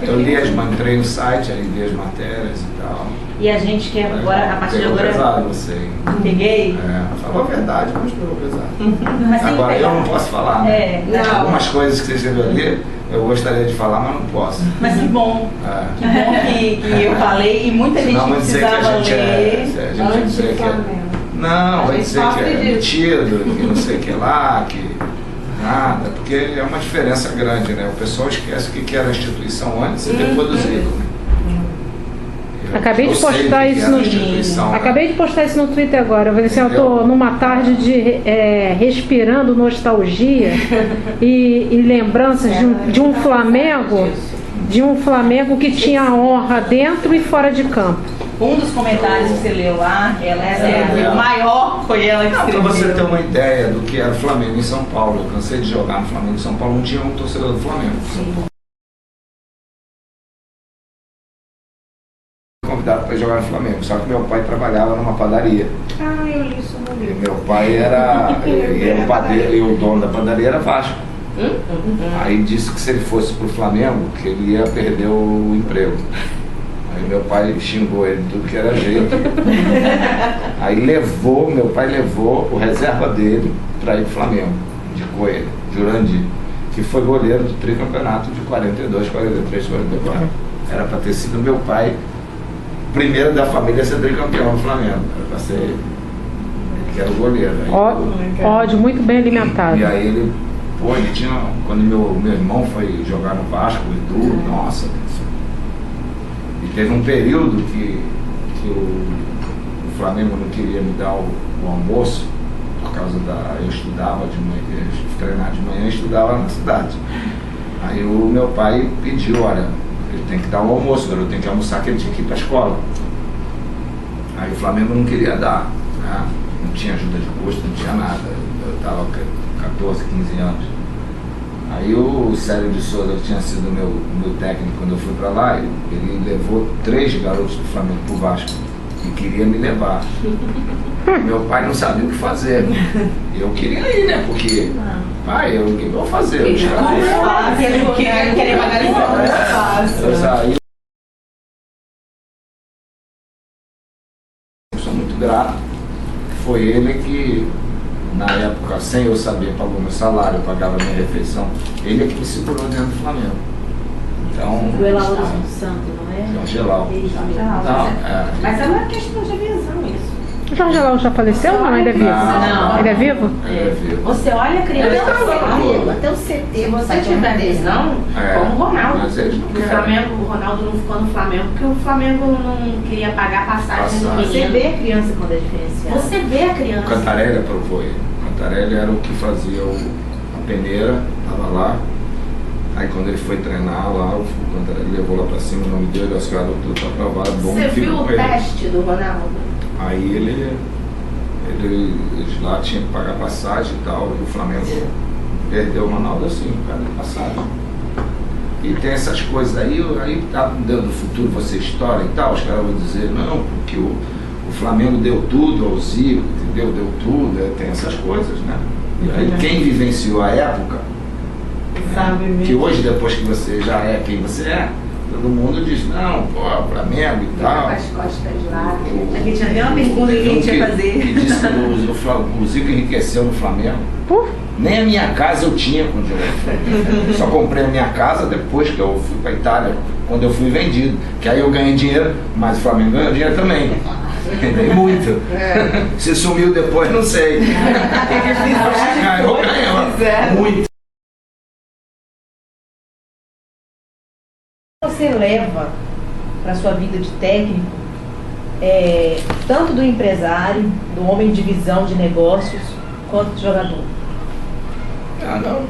Eu li entrei no site, aí li as matérias e tal. E a gente quer agora, a partir de agora... Pesado, você. Peguei? Falou a verdade, mas pegou pesado. Mas agora eu não posso falar, né? Algumas coisas que você escreveu ali, eu gostaria de falar, mas não posso. Mas que bom. Que bom que eu falei e muita gente precisava ler. A gente vai dizer que não, vai dizer que é metido, que não sei o que lá, que nada, porque é uma diferença grande, né? O pessoal esquece o que era a instituição antes e depois dos ídolos. Acabei de postar isso no Twitter agora. Eu falei assim, eu estou numa tarde de respirando nostalgia e lembranças de um Flamengo que tinha honra dentro e fora de campo. Um dos comentários que você leu lá, o maior foi ela que escreveu. Para você ter uma ideia do que era o Flamengo em São Paulo, eu cansei de jogar no Flamengo em São Paulo, não tinha um torcedor do Flamengo. Sim. Convidado para jogar no Flamengo, só que meu pai trabalhava numa padaria. Eu li isso no livro. Meu pai era o padeiro e o dono da padaria era Vasco. Aí disse que se ele fosse pro Flamengo, que ele ia perder o emprego. Aí meu pai xingou ele de tudo que era jeito. Aí meu pai levou o reserva dele para ir pro Flamengo, indicou ele, Jurandir, que foi goleiro do tricampeonato de 42, 43, 44. Era para ter sido meu pai primeiro da família a ser tricampeão do Flamengo. Era para ser ele, que era o goleiro. Ódio muito bem alimentado. E aí ele tinha, quando meu irmão foi jogar no Vasco e tudo, nossa, e teve um período que o Flamengo não queria me dar o almoço, por causa eu estudava de manhã, treinar de manhã e estudava na cidade. Aí o meu pai pediu, olha, ele tem que dar o almoço, eu tenho que almoçar, que ele tinha que ir para a escola. Aí o Flamengo não queria dar, né? Não tinha ajuda de custo, não tinha nada. Eu estava com 14, 15 anos. Aí o Célio de Souza, que tinha sido meu técnico quando eu fui para lá, ele levou 3 garotos do Flamengo para o Vasco e queria me levar. Meu pai não sabia o que fazer. Eu queria ir, né? Porque, pai, o que eu vou fazer? Eu queria pagar eu sou muito grato. Foi ele que, na época, sem eu saber, pagou meu salário, pagava minha refeição. Ele é que me segurou dentro do Flamengo. Então, o Elau do Santo, não é? Jorge Elau. Mas é uma questão de visão isso. O Jorge Elau já faleceu ou não? Ele é vivo? Não. Ele é vivo? Ele é vivo. Você olha a criança, até o CT, você tiver visão, como o Ronaldo. O Ronaldo não ficou no Flamengo porque o Flamengo não queria pagar passagem do menino. Você vê a criança quando é diferenciada. Você vê a criança. O Cantarelli aprovou ele. O Cantarelli era o que fazia a peneira, estava lá. Aí quando ele foi treinar lá, o Cantarelli levou lá pra cima o nome dele, os caras tudo tá aprovado, bom. Você viu o teste do Ronaldo? Aí eles lá tinham que pagar passagem e tal, e o Flamengo perdeu o Ronaldo assim, por causa da passagem. E tem essas coisas aí tá dentro do futuro, você história e tal, os caras vão dizer, não, porque o Flamengo deu tudo ao Zico, entendeu? Deu tudo, tem essas coisas, né? E aí quem vivenciou a época, né? Que hoje, depois que você já é quem você é, todo mundo diz, não, pô, Flamengo e tal. As costas lá. Aqui tinha até uma pergunta que a gente ia fazer. Que disse que o Zico enriqueceu no Flamengo. Nem a minha casa eu tinha quando eu fui. Só comprei a minha casa depois que eu fui para Itália, quando eu fui vendido. Que aí eu ganhei dinheiro, mas o Flamengo ganhou dinheiro também. Ganhei muito. Se sumiu depois, não sei. Ganhou muito. Você leva para sua vida de técnico, tanto do empresário, do homem de visão de negócios, quanto do jogador?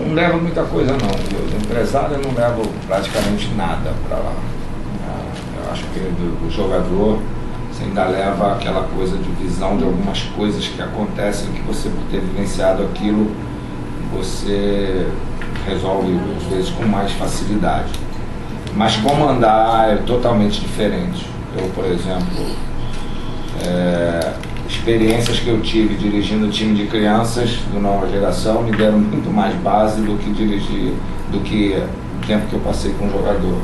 Não leva muita coisa não. Do empresário eu não levo praticamente nada para lá. Eu acho que do jogador você ainda leva aquela coisa de visão de algumas coisas que acontecem, que você, por ter vivenciado aquilo, você resolve às vezes com mais facilidade. Mas comandar é totalmente diferente. Eu, por exemplo, experiências que eu tive dirigindo time de crianças do nova geração me deram muito mais base do que dirigir, do que tempo que eu passei com o jogador.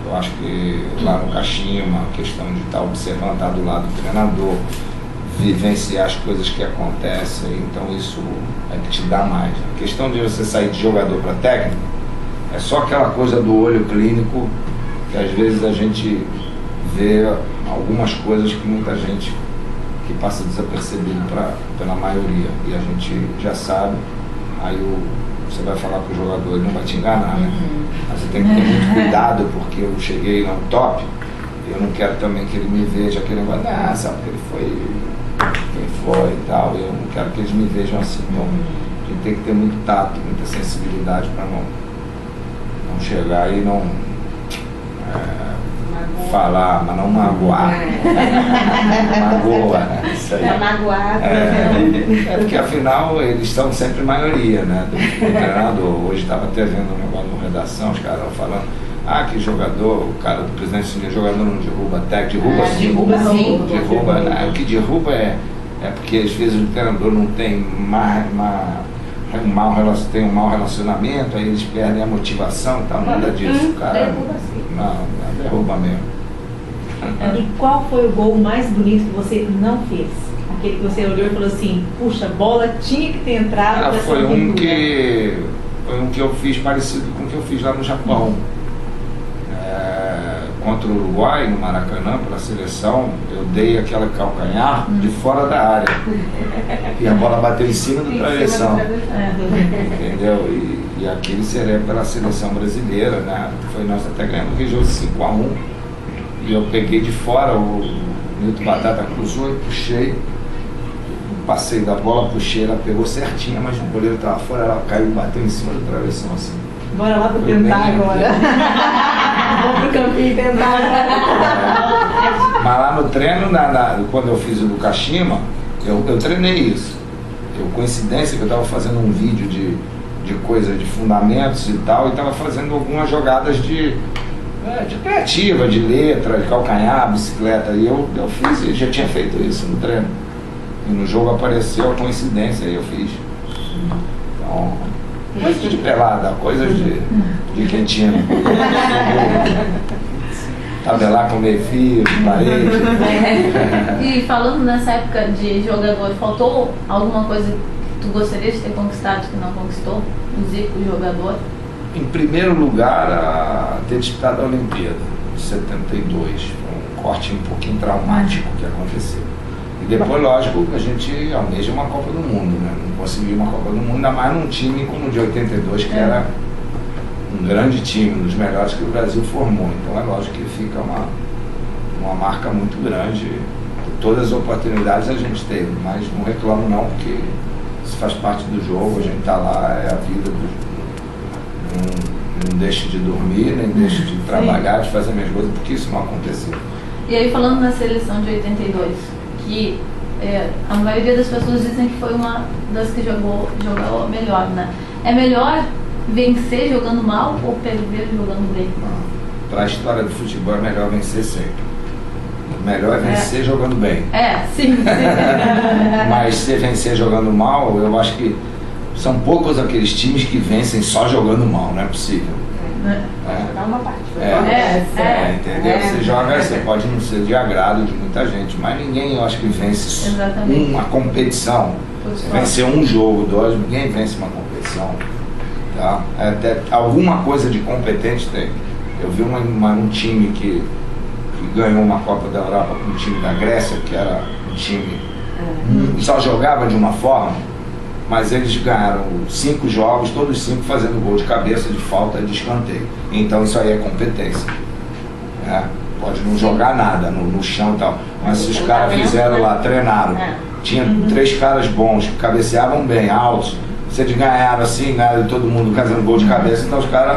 Eu acho que lá no Kashima, a questão de estar observando, estar do lado do treinador, vivenciar as coisas que acontecem, então isso é que te dá mais. A questão de você sair de jogador para técnico é só aquela coisa do olho clínico, que às vezes a gente vê algumas coisas que muita gente que passa desapercebido pela maioria, e a gente já sabe, aí você vai falar com o jogador, ele não vai te enganar, né? Mas você tem que ter muito cuidado, porque eu cheguei no top, eu não quero também que ele me veja aquele negócio, sabe, que ele foi quem foi e tal, eu não quero que eles me vejam assim. Então a gente tem que ter muito tato, muita sensibilidade para não chegar e não falar, mas não magoar. Magoa, isso aí. Magoado. Porque afinal eles são sempre maioria, né? Do treinador. Hoje estava até vendo um negócio na redação, os caras falando, que jogador, o cara do presidente disse, jogador não derruba técnico, derruba sim. Derruba, né? O que derruba é porque às vezes o treinador não tem um mau relacionamento, aí eles perdem a motivação e tal, nada disso. O cara derruba sim. Não, derruba mesmo. E qual foi o gol mais bonito que você não fez? Aquele que você olhou e falou assim, puxa, a bola tinha que ter entrado. Foi um que eu fiz parecido com o que eu fiz lá no Japão. Contra o Uruguai, no Maracanã, pela seleção, eu dei aquela calcanhar de fora da área. E a bola bateu em cima do travessão. Entendeu? E aquele seria pela seleção brasileira, né? Foi nós até ganhamos aquele jogo 5-1. E eu peguei de fora, o Nilton Batata cruzou e puxei. Passei da bola, puxei, ela pegou certinha, mas o goleiro estava fora, ela caiu e bateu em cima do travessão assim. Bora lá para tentar agora. Vamos pro campinho tentar agora. Mas lá no treino, quando eu fiz o do Kashima, eu treinei isso. Coincidência que eu estava fazendo um vídeo de coisa de fundamentos e tal, e estava fazendo algumas jogadas de criativa, de letra, de calcanhar, bicicleta. E eu fiz, eu já tinha feito isso no treino. E no jogo apareceu a coincidência e eu fiz. Então, coisas de pelada, coisas de quem tinha tabelar com meio fio, parede. E falando nessa época de jogador, faltou alguma coisa que tu gostaria de ter conquistado que não conquistou? O Zico, jogador? Em primeiro lugar, ter disputado a Olimpíada de 72. Foi um corte um pouquinho traumático que aconteceu. E depois, lógico, a gente almeja uma Copa do Mundo, né? Não conseguiu uma Copa do Mundo, ainda mais num time como o de 82, que era um grande time, um dos melhores que o Brasil formou. Então é lógico que fica uma marca muito grande. Todas as oportunidades a gente teve, mas não reclamo não, porque isso faz parte do jogo, a gente está lá, é a vida não deixo de dormir, nem deixo de trabalhar, de fazer minhas coisas, porque isso não aconteceu. E aí, falando na seleção de 82, que a maioria das pessoas dizem que foi uma das que jogou melhor, né? É melhor vencer jogando mal ou perder jogando bem? Para a história do futebol é melhor vencer sempre. O melhor é vencer jogando bem. Sim. Mas se vencer jogando mal, eu acho que são poucos aqueles times que vencem só jogando mal, não é possível. Jogar uma partida. Entendeu? Você joga, você pode não ser de agrado de muita gente, mas ninguém, eu acho que vence uma competição. Você venceu um jogo, 2, ninguém vence uma competição. Tá? Até alguma coisa de competente tem. Eu vi um time que ganhou uma Copa da Europa com um time da Grécia, que era um time que só jogava de uma forma, mas eles ganharam 5 jogos, todos 5 fazendo gol de cabeça, de falta, de escanteio. Então isso aí é competência. Pode não jogar nada no chão e tal, mas se os caras fizeram lá, treinaram, tinha 3 caras bons, que cabeceavam bem, altos, se eles ganharam assim, né, todo mundo fazendo gol de cabeça, então os caras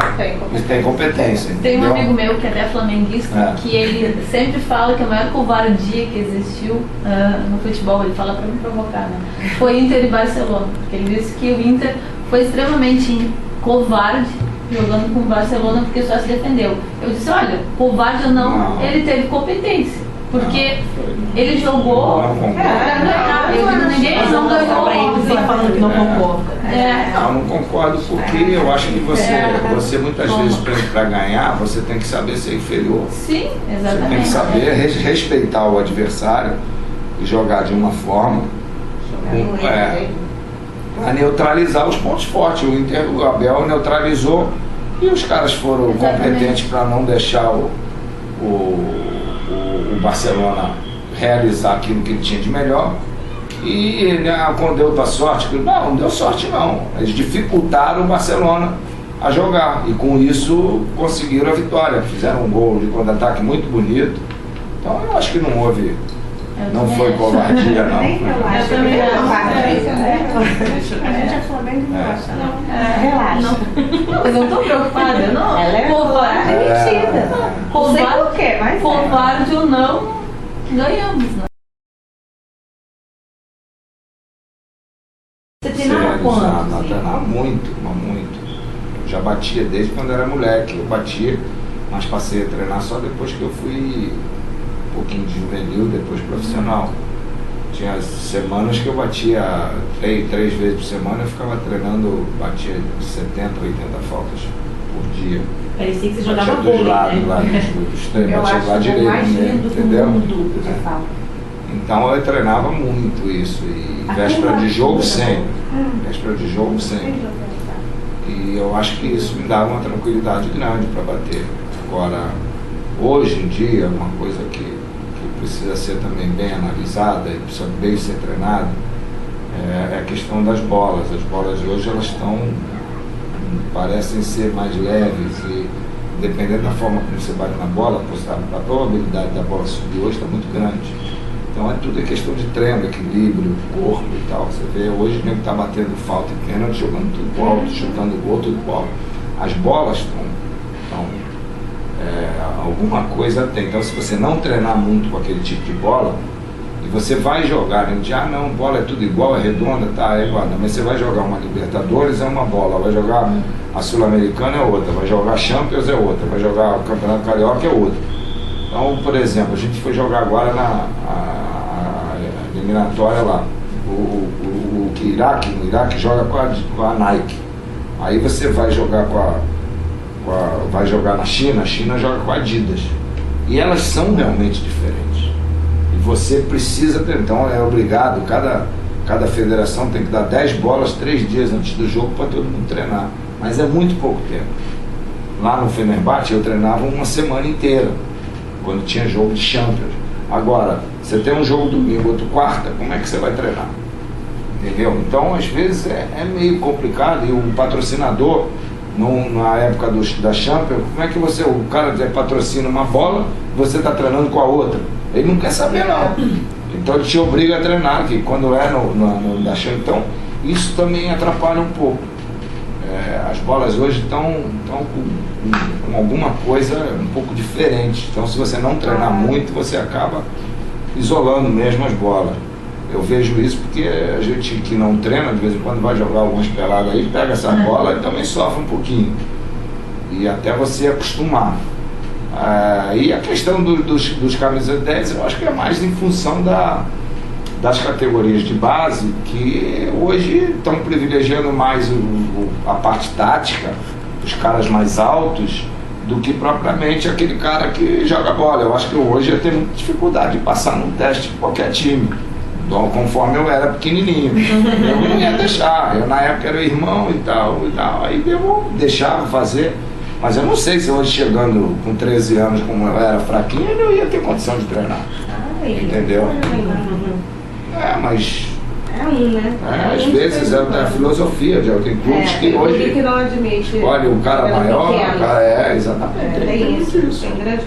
têm competência. Tem um amigo meu que até é flamenguista, que ele sempre fala que a maior covardia que existiu no futebol, ele fala pra me provocar, né? Foi Inter e Barcelona, porque ele disse que o Inter foi extremamente covarde jogando com o Barcelona porque só se defendeu. Eu disse, olha, covarde ou não, ele teve competência. Porque ele jogou pra ganhar, ninguém não ganhou. falando que não concorda. Não concordo porque eu acho que você muitas vezes, para ganhar, você tem que saber ser inferior. Sim, exatamente. Você tem que saber respeitar o adversário e jogar de uma forma para neutralizar os pontos fortes. O Abel neutralizou e os caras foram competentes para não deixar o Barcelona realizar aquilo que ele tinha de melhor. E quando deu sorte, não deu sorte não. Eles dificultaram o Barcelona a jogar e com isso conseguiram a vitória. Fizeram um gol de contra-ataque muito bonito. Então eu acho que não houve. Não foi covardia, não. Eu também não. A gente é Flamengo e não acha, não. Relaxa. Eu não estou preocupada, não. Ela é covarde mentira. Não sei por quê, mas covarde ou não, ganhamos, né? Você treinava quanto? Treinava muito. Já batia desde quando era moleque. Eu batia, mas passei a treinar só depois que eu fui um pouquinho de juvenil, depois profissional. Tinha semanas que eu batia 3 vezes por semana, eu ficava treinando, batia 70, 80 faltas por dia. Parecia que você jogava dos vôlei, lados, né? lá dos extremos, eu batia acho lá direito, mais lindo entendeu? do mundo de falta. Então eu treinava muito isso, e véspera de jogo sempre. Véspera de jogo sempre. E eu acho que isso me dava uma tranquilidade grande para bater. Agora, hoje em dia, uma coisa que precisa ser também bem analisada e precisa bem ser treinada é a questão das bolas. As bolas de hoje, elas parecem ser mais leves e, dependendo da forma como você bate na bola, a probabilidade da bola subir hoje está muito grande. Então é questão de treino, equilíbrio, corpo e tal. Você vê hoje o nego está batendo falta e pênalti, jogando tudo pro alto, chutando gol, tudo pro alto. As bolas alguma coisa tem. Então se você não treinar muito com aquele tipo de bola, e você vai jogar, não, bola é tudo igual, é redonda, é igual, mas você vai jogar uma Libertadores, é uma bola, vai jogar a Sul-Americana é outra, vai jogar a Champions é outra, vai jogar o Campeonato Carioca é outra. Então, por exemplo, a gente foi jogar agora a eliminatória lá, o Iraque joga com a Nike. Aí você vai jogar vai jogar na China, a China joga com a Adidas. E elas são realmente diferentes. E você precisa ter, então é obrigado, cada federação tem que dar 10 bolas 3 dias antes do jogo para todo mundo treinar. Mas é muito pouco tempo. Lá no Fenerbahçe eu treinava uma semana inteira, quando tinha jogo de Champions. Agora, você tem um jogo domingo, outro quarta, como é que você vai treinar? Entendeu? Então, às vezes é meio complicado, e o patrocinador, na época da Champions, como é que o cara patrocina uma bola, você está treinando com a outra? Ele não quer saber, não. Então ele te obriga a treinar, que quando é no da Champions. Então, isso também atrapalha um pouco. As bolas hoje estão com alguma coisa um pouco diferente. Então, se você não treinar muito, você acaba isolando mesmo as bolas. Eu vejo isso porque a gente que não treina, de vez em quando vai jogar algumas peladas aí, pega essa bola e também sofre um pouquinho. E até você acostumar. E a questão dos camisas 10, eu acho que é mais em função das categorias de base, que hoje estão privilegiando mais a parte tática, os caras mais altos, do que propriamente aquele cara que joga bola. Eu acho que hoje eu tenho muita dificuldade de passar num teste de qualquer time. Então, conforme eu era pequenininho, eu não ia deixar. Eu na época era irmão e tal. Aí eu deixava fazer. Mas eu não sei se hoje, chegando com 13 anos, como eu era fraquinho, eu não ia ter condição de treinar. Entendeu? Mas às vezes é da filosofia, tem clubes que hoje que não admite. Olha, o cara maior, exatamente. Tem isso, tem grande